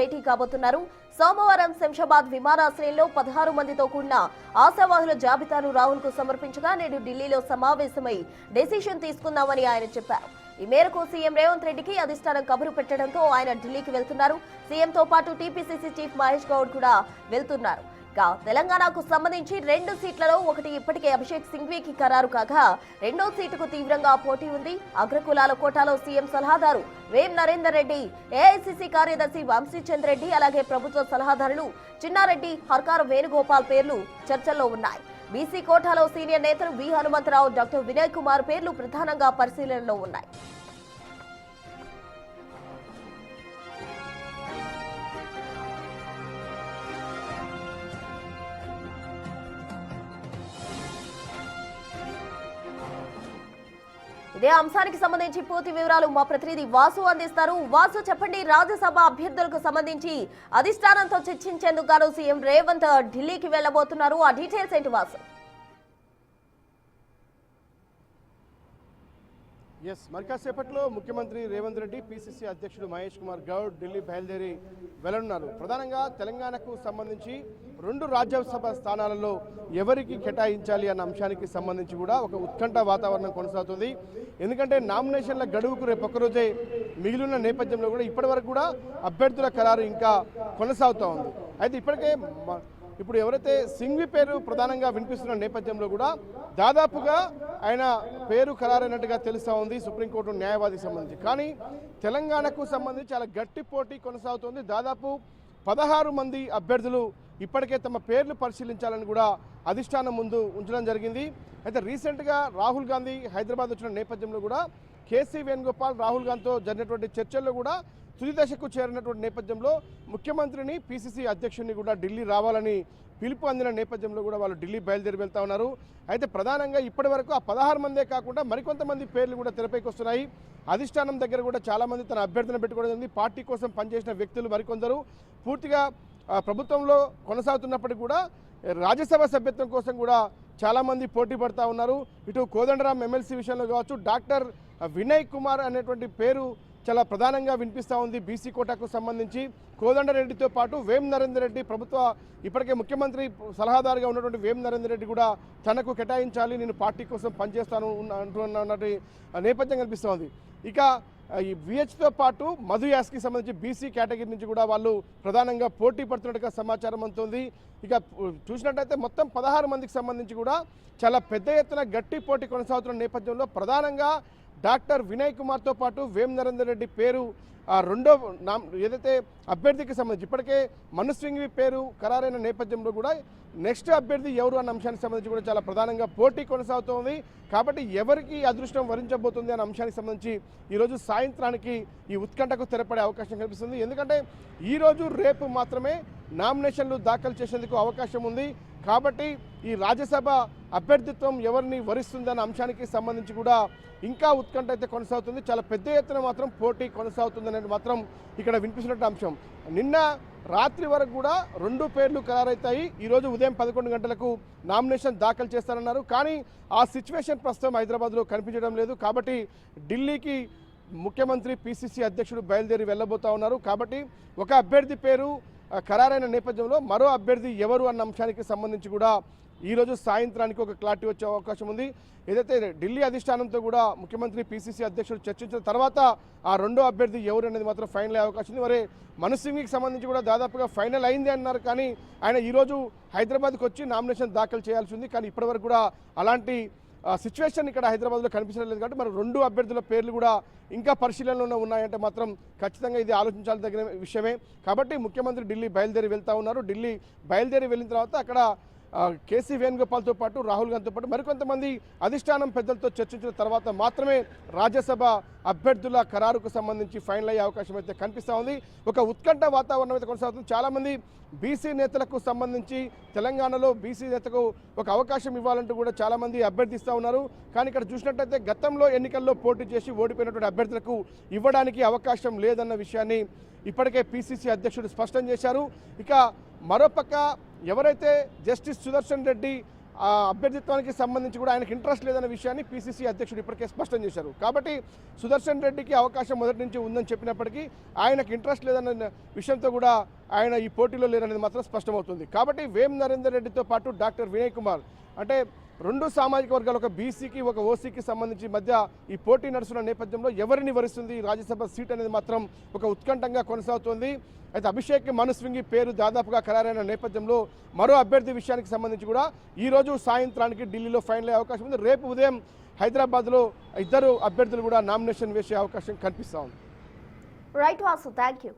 భేటీ కాబోతున్నారు. సోమవారం శంషాబాద్ విమానాశ్రయంలో 16 మందితో కూడిన ఆశావాహుల జాబితాను రాహుల్ కు సమర్పించగా నేడు ఢిల్లీలో సమావేశమై డెసిషన్ తీసుకుందామని ఆయన చెప్పారు. ఈ మేరకు సీఎం రేవంత్ రెడ్డికి అధిష్టానం కబురు పెట్టడంతో ఆయన ఢిల్లీకి వెళ్తున్నారు. సీఎంతో పాటు టీపీసీసీ చీఫ్ మహేష్ గౌడ్ కూడా వెళ్తున్నారు. తెలంగాణకు సంబంధించి 2 సీట్లలో ఒకటి ఇప్పటికే అభిషేక్ సింఘ్వీకి ఖరారు కాగా రెండో సీటుకు తీవ్రంగా పోటీ ఉంది. అగ్రకులాల కోటాలో సీఎం సలహాదారు వేం నరేందర్ రెడ్డి, ఏఐసీసీ కార్యదర్శి వంశీచంద్ రెడ్డి, అలాగే ప్రభుత్వ సలహాదారులు చిన్నారెడ్డి, హర్కార వేణుగోపాల్ పేర్లు చర్చల్లో ఉన్నాయి. బీసీ కోటాలో సీనియర్ నేతలు వి హనుమంతరావు, డాక్టర్ వినయ్ కుమార్ పేర్లు ప్రధానంగా పరిశీలనలో ఉన్నాయి. ఇదే అంశానికి సంబంధించి పూర్తి వివరాలు మా ప్రతినిధి వాసు అందిస్తారు. వాసు, చెప్పండి, రాజ్యసభ అభ్యర్థులకు సంబంధించి అధిష్టానంతో చర్చించేందుకు గాను సీఎం రేవంత్ ఢిల్లీకి వెళ్లబోతున్నారు. ఆ డీటెయిల్స్ ఏంటి వాసు? మరి కాసేపట్లో ముఖ్యమంత్రి రేవంత్ రెడ్డి, పీసీసీ అధ్యక్షుడు మహేష్ కుమార్ గౌడ్ ఢిల్లీ బయలుదేరి వెళ్లనున్నారు. ప్రధానంగా తెలంగాణకు సంబంధించి 2 రాజ్యసభ స్థానాలలో ఎవరికి కేటాయించాలి అన్న అంశానికి సంబంధించి కూడా ఒక ఉత్కంఠ వాతావరణం కొనసాగుతుంది. ఎందుకంటే నామినేషన్ల గడువుకు రేపు ఒక్కరోజే మిగిలిన నేపథ్యంలో కూడా ఇప్పటి వరకు కూడా అభ్యర్థుల ఖరారు ఇంకా కొనసాగుతూ ఉంది. అయితే ఇప్పటికే ఇప్పుడు ఎవరైతే సింఘ్వి పేరు ప్రధానంగా వినిపిస్తున్న నేపథ్యంలో కూడా దాదాపుగా ఆయన పేరు ఖరారైనట్టుగా తెలుస్తూ ఉంది సుప్రీంకోర్టు న్యాయవాదికి సంబంధించి. కానీ తెలంగాణకు సంబంధించి చాలా గట్టి పోటీ కొనసాగుతోంది. దాదాపు 16 మంది అభ్యర్థులు ఇప్పటికే తమ పేర్లు పరిశీలించాలని కూడా అధిష్టానం ముందు ఉంచడం జరిగింది. అయితే రీసెంట్గా రాహుల్ గాంధీ హైదరాబాద్ వచ్చిన నేపథ్యంలో కూడా కేసీ వేణుగోపాల్ రాహుల్ గాంధీతో జరిగినటువంటి చర్చల్లో కూడా తుది దశకు చేరినటువంటి నేపథ్యంలో ముఖ్యమంత్రిని, పీసీసీ అధ్యక్షుడిని కూడా ఢిల్లీ రావాలని పిలుపు అందిన నేపథ్యంలో కూడా వాళ్ళు ఢిల్లీ బయలుదేరి వెళ్తా ఉన్నారు. అయితే ప్రధానంగా ఇప్పటి వరకు ఆ 16 మందే కాకుండా మరికొంతమంది పేర్లు కూడా తెరపైకి వస్తున్నాయి. అధిష్టానం దగ్గర కూడా చాలామంది తన అభ్యర్థులను పెట్టుకోవడం జరిగింది. పార్టీ కోసం పనిచేసిన వ్యక్తులు మరికొందరు పూర్తిగా ప్రభుత్వంలో కొనసాగుతున్నప్పటికీ కూడా రాజ్యసభ సభ్యత్వం కోసం కూడా చాలామంది పోటీ పడుతూ ఉన్నారు. ఇటు కోదండరాం ఎమ్మెల్సీ విషయంలో కావచ్చు, డాక్టర్ వినయ్ కుమార్ అనేటువంటి పేరు చాలా ప్రధానంగా వినిపిస్తూ ఉంది. బీసీ కోటాకు సంబంధించి కోదండరెడ్డితో పాటు వేం నరేందర్ రెడ్డి, ప్రభుత్వ ఇప్పటికే ముఖ్యమంత్రి సలహాదారుగా ఉన్నటువంటి వేం నరేందర్ రెడ్డి కూడా తనకు కేటాయించాలి, నేను పార్టీ కోసం పనిచేస్తాను అంటున్నటువంటి నేపథ్యం కనిపిస్తోంది. ఇక ఈ విహెచ్తో పాటు మధు యాస్కి సంబంధించి బీసీ కేటగిరీ నుంచి కూడా వాళ్ళు ప్రధానంగా పోటీ పడుతున్నట్టుగా సమాచారం అందుతుంది. ఇక చూసినట్టయితే మొత్తం 16 మందికి సంబంధించి కూడా చాలా పెద్ద ఎత్తున గట్టి పోటీ కొనసాగుతున్న నేపథ్యంలో ప్రధానంగా డాక్టర్ వినయ్ కుమార్తో పాటు వేం నరేందర్ రెడ్డి పేరు రెండో ఏదైతే అభ్యర్థికి సంబంధించి ఇప్పటికే మనస్వింగి పేరు ఖరారైన నేపథ్యంలో కూడా నెక్స్ట్ అభ్యర్థి ఎవరు అన్న అంశానికి సంబంధించి కూడా చాలా ప్రధానంగా పోటీ కొనసాగుతోంది. కాబట్టి ఎవరికి అదృష్టం వరించబోతుంది అన్న అంశానికి సంబంధించి ఈరోజు సాయంత్రానికి ఈ ఉత్కంఠకు తెరపడే అవకాశం కనిపిస్తుంది. ఎందుకంటే ఈరోజు రేపు మాత్రమే నామినేషన్లు దాఖలు చేసేందుకు అవకాశం ఉంది. కాబట్టి ఈ రాజ్యసభ అభ్యర్థిత్వం ఎవరిని వరిస్తుందన్న అంశానికి సంబంధించి కూడా ఇంకా ఉత్కంఠ అయితే కొనసాగుతుంది. చాలా పెద్ద ఎత్తున మాత్రం పోటీ కొనసాగుతుంది అనేది మాత్రం ఇక్కడ వినిపిస్తున్నట్టు అంశం. నిన్న రాత్రి వరకు కూడా 2 పేర్లు ఖరారవుతాయి. ఈరోజు ఉదయం 11 గంటలకు నామినేషన్ దాఖలు చేస్తారన్నారు. కానీ ఆ సిచ్యువేషన్ ప్రస్తుతం హైదరాబాద్లో కనిపించడం లేదు. కాబట్టి ఢిల్లీకి ముఖ్యమంత్రి, పీసీసీ అధ్యక్షుడు బయలుదేరి వెళ్ళబోతా ఉన్నారు. కాబట్టి ఒక అభ్యర్థి పేరు ఖరారైన నేపథ్యంలో మరో అభ్యర్థి ఎవరు అన్న అంశానికి సంబంధించి కూడా ఈరోజు సాయంత్రానికి ఒక క్లారిటీ వచ్చే అవకాశం ఉంది. ఏదైతే ఢిల్లీ అధిష్టానంతో కూడా ముఖ్యమంత్రి, పీసీసీ అధ్యక్షుడు చర్చించిన తర్వాత ఆ రెండో అభ్యర్థి ఎవరు అనేది మాత్రం ఫైనల్ అయ్యే అవకాశం ఉంది. మరి మనస్సింగ్కి సంబంధించి కూడా దాదాపుగా ఫైనల్ అయింది అన్నారు. కానీ ఆయన ఈరోజు హైదరాబాద్కి వచ్చి నామినేషన్ దాఖలు చేయాల్సి ఉంది. కానీ ఇప్పటివరకు కూడా అలాంటి సిచ్యువేషన్ ఇక్కడ హైదరాబాద్లో కనిపించడం లేదు. కాబట్టి మరి 2 అభ్యర్థుల పేర్లు కూడా ఇంకా పరిశీలనలో ఉన్నాయంటే మాత్రం ఖచ్చితంగా ఇది ఆలోచించాల్సిన విషయమే. కాబట్టి ముఖ్యమంత్రి ఢిల్లీ బయలుదేరి వెళ్తూ ఉన్నారు. ఢిల్లీ బయలుదేరి వెళ్ళిన తర్వాత అక్కడ కేసీ వేణుగోపాల్తో పాటు రాహుల్ గాంధీతో పాటు మరికొంతమంది అధిష్టానం పెద్దలతో చర్చించిన తర్వాత మాత్రమే రాజ్యసభ అభ్యర్థుల ఖరారుకు సంబంధించి ఫైనల్ అయ్యే అవకాశం అయితే కనిపిస్తూ ఉంది. ఒక ఉత్కంఠ వాతావరణం అయితే కొనసాగుతుంది. చాలామంది బీసీ నేతలకు సంబంధించి తెలంగాణలో బీసీ నేతకు ఒక అవకాశం ఇవ్వాలంటూ కూడా చాలామంది అభ్యర్థిస్తూ ఉన్నారు. కానీ ఇక్కడ చూసినట్టయితే గతంలో ఎన్నికల్లో పోటీ చేసి ఓడిపోయినటువంటి అభ్యర్థులకు ఇవ్వడానికి అవకాశం లేదన్న విషయాన్ని ఇప్పటికే పీసీసీ అధ్యక్షుడు స్పష్టం చేశారు. ఇక మరోపక్క ఎవరైతే జస్టిస్ సుదర్శన్ రెడ్డి ఆ అభ్యర్థిత్వానికి సంబంధించి కూడా ఆయనకు ఇంట్రెస్ట్ లేదన్న విషయాన్ని పీసీసీ అధ్యక్షుడు ఇప్పటికే స్పష్టం చేశారు. కాబట్టి సుదర్శన్ రెడ్డికి అవకాశం మొదటి నుంచి ఉందని చెప్పినప్పటికీ ఆయనకు ఇంట్రెస్ట్ లేదన్న విషయంతో కూడా ఆయన ఈ పోటీలో లేరనేది మాత్రం స్పష్టమవుతుంది. కాబట్టి వేం నరేందర్ రెడ్డితో పాటు డాక్టర్ వినయ్ కుమార్ అంటే రెండు సామాజిక వర్గాలు, ఒక బీసీకి ఒక ఓసీకి సంబంధించి మధ్య ఈ పోటీ నడుస్తున్న నేపథ్యంలో ఎవరిని వరిస్తుంది రాజ్యసభ సీట్ అనేది మాత్రం ఒక ఉత్కంఠంగా కొనసాగుతోంది. అయితే అభిషేక్ మను సింఘి పేరు దాదాపుగా ఖరారైన నేపథ్యంలో మరో అభ్యర్థి విషయానికి సంబంధించి కూడా ఈరోజు సాయంత్రానికి ఢిల్లీలో ఫైనల్ అయ్యే అవకాశం ఉంది. రేపు ఉదయం హైదరాబాద్లో ఇద్దరు అభ్యర్థులు కూడా నామినేషన్ వేసే అవకాశం కనిపిస్తూ ఉంది. Right Vasu, thank you.